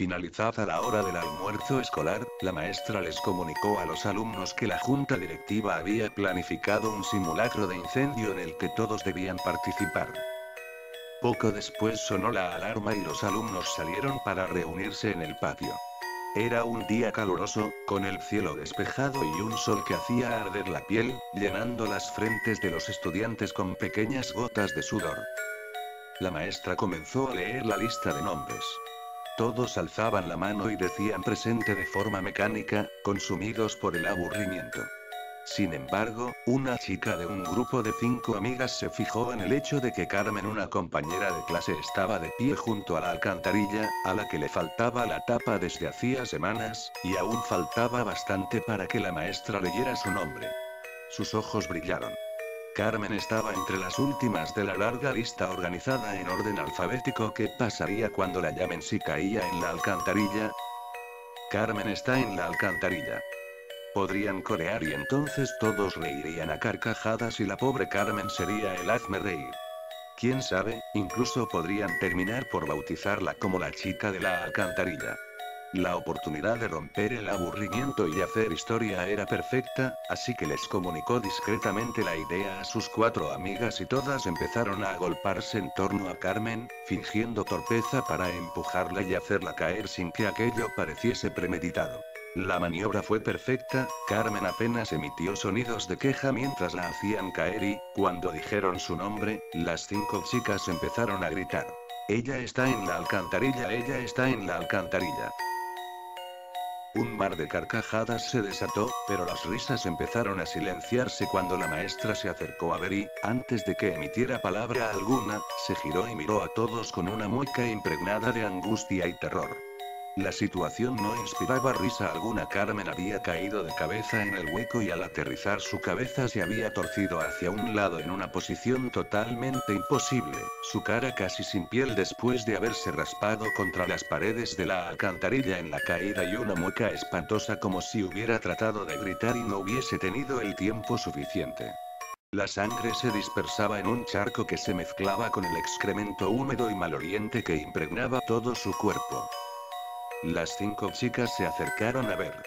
Finalizada la hora del almuerzo escolar, la maestra les comunicó a los alumnos que la junta directiva había planificado un simulacro de incendio en el que todos debían participar. Poco después sonó la alarma y los alumnos salieron para reunirse en el patio. Era un día caluroso, con el cielo despejado y un sol que hacía arder la piel, llenando las frentes de los estudiantes con pequeñas gotas de sudor. La maestra comenzó a leer la lista de nombres. Todos alzaban la mano y decían presente de forma mecánica, consumidos por el aburrimiento. Sin embargo, una chica de un grupo de 5 amigas se fijó en el hecho de que Carmen, una compañera de clase, estaba de pie junto a la alcantarilla, a la que le faltaba la tapa desde hacía semanas, y aún faltaba bastante para que la maestra leyera su nombre. Sus ojos brillaron. Carmen estaba entre las últimas de la larga lista organizada en orden alfabético. ¿Qué pasaría cuando la llamen si caía en la alcantarilla? Carmen está en la alcantarilla. Podrían corear y entonces todos reirían a carcajadas y la pobre Carmen sería el hazme reír. Quién sabe, incluso podrían terminar por bautizarla como la chica de la alcantarilla. La oportunidad de romper el aburrimiento y hacer historia era perfecta, así que les comunicó discretamente la idea a sus 4 amigas y todas empezaron a agolparse en torno a Carmen, fingiendo torpeza para empujarla y hacerla caer sin que aquello pareciese premeditado. La maniobra fue perfecta, Carmen apenas emitió sonidos de queja mientras la hacían caer y, cuando dijeron su nombre, las 5 chicas empezaron a gritar. Ella está en la alcantarilla, ella está en la alcantarilla. Un mar de carcajadas se desató, pero las risas empezaron a silenciarse cuando la maestra se acercó a ver y, antes de que emitiera palabra alguna, se giró y miró a todos con una mueca impregnada de angustia y terror. La situación no inspiraba risa alguna. Carmen había caído de cabeza en el hueco y al aterrizar su cabeza se había torcido hacia un lado en una posición totalmente imposible, su cara casi sin piel después de haberse raspado contra las paredes de la alcantarilla en la caída y una mueca espantosa como si hubiera tratado de gritar y no hubiese tenido el tiempo suficiente. La sangre se dispersaba en un charco que se mezclaba con el excremento húmedo y maloliente que impregnaba todo su cuerpo. Las 5 chicas se acercaron a ver.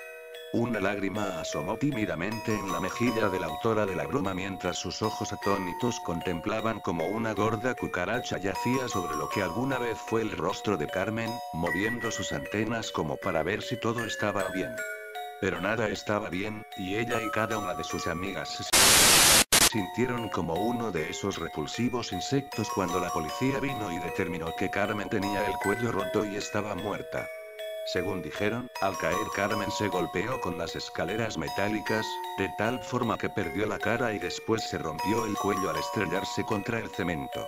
Una lágrima asomó tímidamente en la mejilla de la autora de la broma mientras sus ojos atónitos contemplaban como una gorda cucaracha yacía sobre lo que alguna vez fue el rostro de Carmen, moviendo sus antenas como para ver si todo estaba bien. Pero nada estaba bien, y ella y cada una de sus amigas se sintieron como uno de esos repulsivos insectos cuando la policía vino y determinó que Carmen tenía el cuello roto y estaba muerta. Según dijeron, al caer Carmen se golpeó con las escaleras metálicas, de tal forma que perdió la cara y después se rompió el cuello al estrellarse contra el cemento.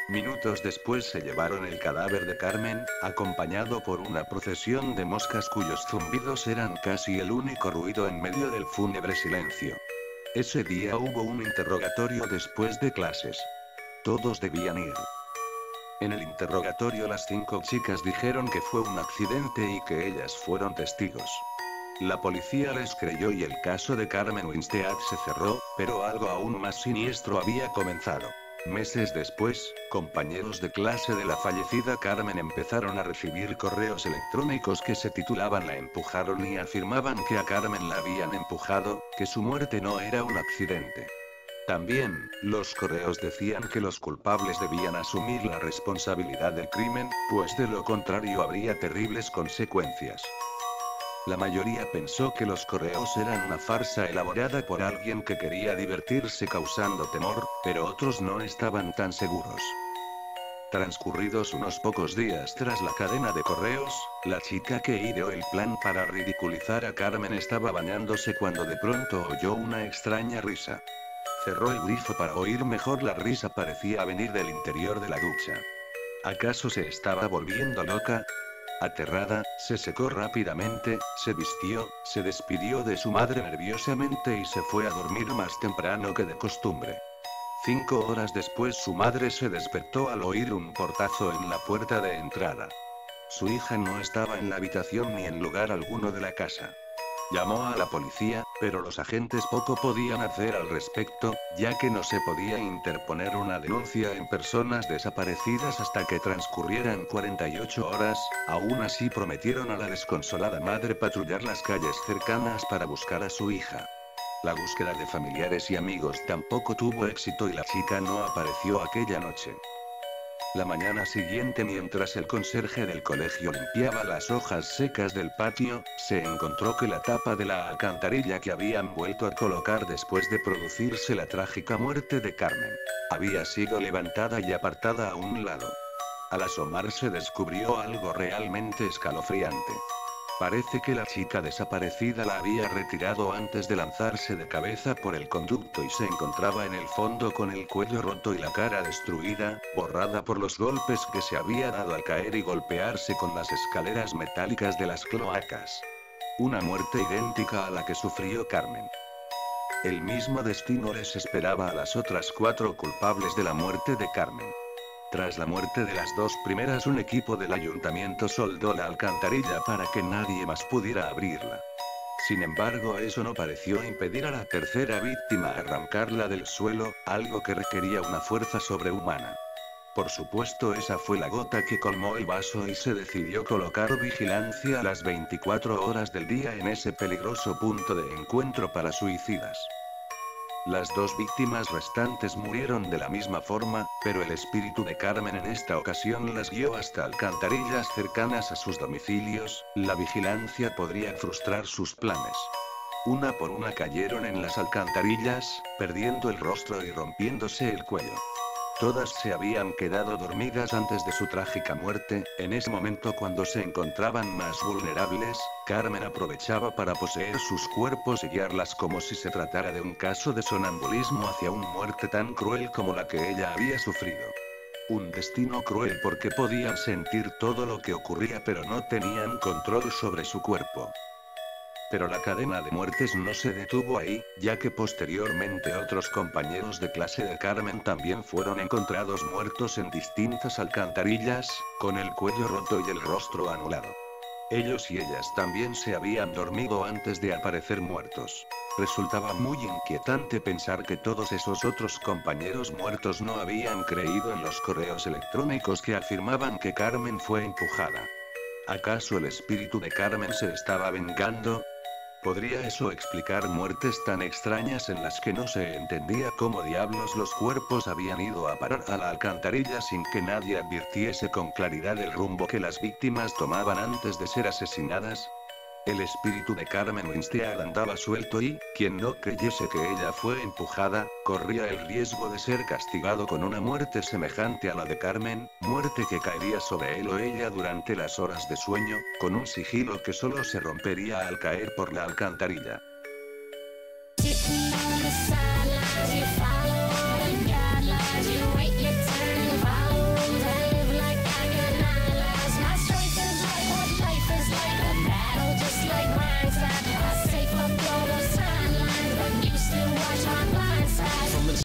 Minutos después se llevaron el cadáver de Carmen, acompañado por una procesión de moscas cuyos zumbidos eran casi el único ruido en medio del fúnebre silencio. Ese día hubo un interrogatorio después de clases. Todos debían ir. En el interrogatorio las 5 chicas dijeron que fue un accidente y que ellas fueron testigos. La policía les creyó y el caso de Carmen Winstead se cerró, pero algo aún más siniestro había comenzado. Meses después, compañeros de clase de la fallecida Carmen empezaron a recibir correos electrónicos que se titulaban La empujaron y afirmaban que a Carmen la habían empujado, que su muerte no era un accidente. También, los correos decían que los culpables debían asumir la responsabilidad del crimen, pues de lo contrario habría terribles consecuencias. La mayoría pensó que los correos eran una farsa elaborada por alguien que quería divertirse causando temor, pero otros no estaban tan seguros. Transcurridos unos pocos días tras la cadena de correos, la chica que ideó el plan para ridiculizar a Carmen estaba bañándose cuando de pronto oyó una extraña risa. Cerró el grifo para oír mejor. La risa parecía venir del interior de la ducha. ¿Acaso se estaba volviendo loca? Aterrada, se secó rápidamente, se vistió, se despidió de su madre nerviosamente y se fue a dormir más temprano que de costumbre. 5 horas después su madre se despertó al oír un portazo en la puerta de entrada. Su hija no estaba en la habitación ni en lugar alguno de la casa. Llamó a la policía, Pero los agentes poco podían hacer al respecto, ya que no se podía interponer una denuncia en personas desaparecidas hasta que transcurrieran 48 horas. Aún así prometieron a la desconsolada madre patrullar las calles cercanas para buscar a su hija. La búsqueda de familiares y amigos tampoco tuvo éxito y la chica no apareció aquella noche. La mañana siguiente, mientras el conserje del colegio limpiaba las hojas secas del patio, se encontró que la tapa de la alcantarilla que habían vuelto a colocar después de producirse la trágica muerte de Carmen había sido levantada y apartada a un lado. Al asomarse descubrió algo realmente escalofriante. Parece que la chica desaparecida la había retirado antes de lanzarse de cabeza por el conducto y se encontraba en el fondo con el cuello roto y la cara destruida, borrada por los golpes que se había dado al caer y golpearse con las escaleras metálicas de las cloacas. Una muerte idéntica a la que sufrió Carmen. El mismo destino les esperaba a las otras 4 culpables de la muerte de Carmen. Tras la muerte de las 2 primeras, un equipo del ayuntamiento soldó la alcantarilla para que nadie más pudiera abrirla. Sin embargo, eso no pareció impedir a la tercera víctima arrancarla del suelo, algo que requería una fuerza sobrehumana. Por supuesto, esa fue la gota que colmó el vaso y se decidió colocar vigilancia a las 24 horas del día en ese peligroso punto de encuentro para suicidas. Las 2 víctimas restantes murieron de la misma forma, pero el espíritu de Carmen en esta ocasión las guió hasta alcantarillas cercanas a sus domicilios. La vigilancia podría frustrar sus planes. Una por una cayeron en las alcantarillas, perdiendo el rostro y rompiéndose el cuello. Todas se habían quedado dormidas antes de su trágica muerte. En ese momento, cuando se encontraban más vulnerables, Carmen aprovechaba para poseer sus cuerpos y guiarlas como si se tratara de un caso de sonambulismo hacia una muerte tan cruel como la que ella había sufrido. Un destino cruel porque podían sentir todo lo que ocurría pero no tenían control sobre su cuerpo. Pero la cadena de muertes no se detuvo ahí, ya que posteriormente otros compañeros de clase de Carmen también fueron encontrados muertos en distintas alcantarillas, con el cuello roto y el rostro anulado. Ellos y ellas también se habían dormido antes de aparecer muertos. Resultaba muy inquietante pensar que todos esos otros compañeros muertos no habían creído en los correos electrónicos que afirmaban que Carmen fue empujada. ¿Acaso el espíritu de Carmen se estaba vengando? ¿Podría eso explicar muertes tan extrañas en las que no se entendía cómo diablos los cuerpos habían ido a parar a la alcantarilla sin que nadie advirtiese con claridad el rumbo que las víctimas tomaban antes de ser asesinadas? El espíritu de Carmen Winstead andaba suelto y, quien no creyese que ella fue empujada, corría el riesgo de ser castigado con una muerte semejante a la de Carmen, muerte que caería sobre él o ella durante las horas de sueño, con un sigilo que solo se rompería al caer por la alcantarilla.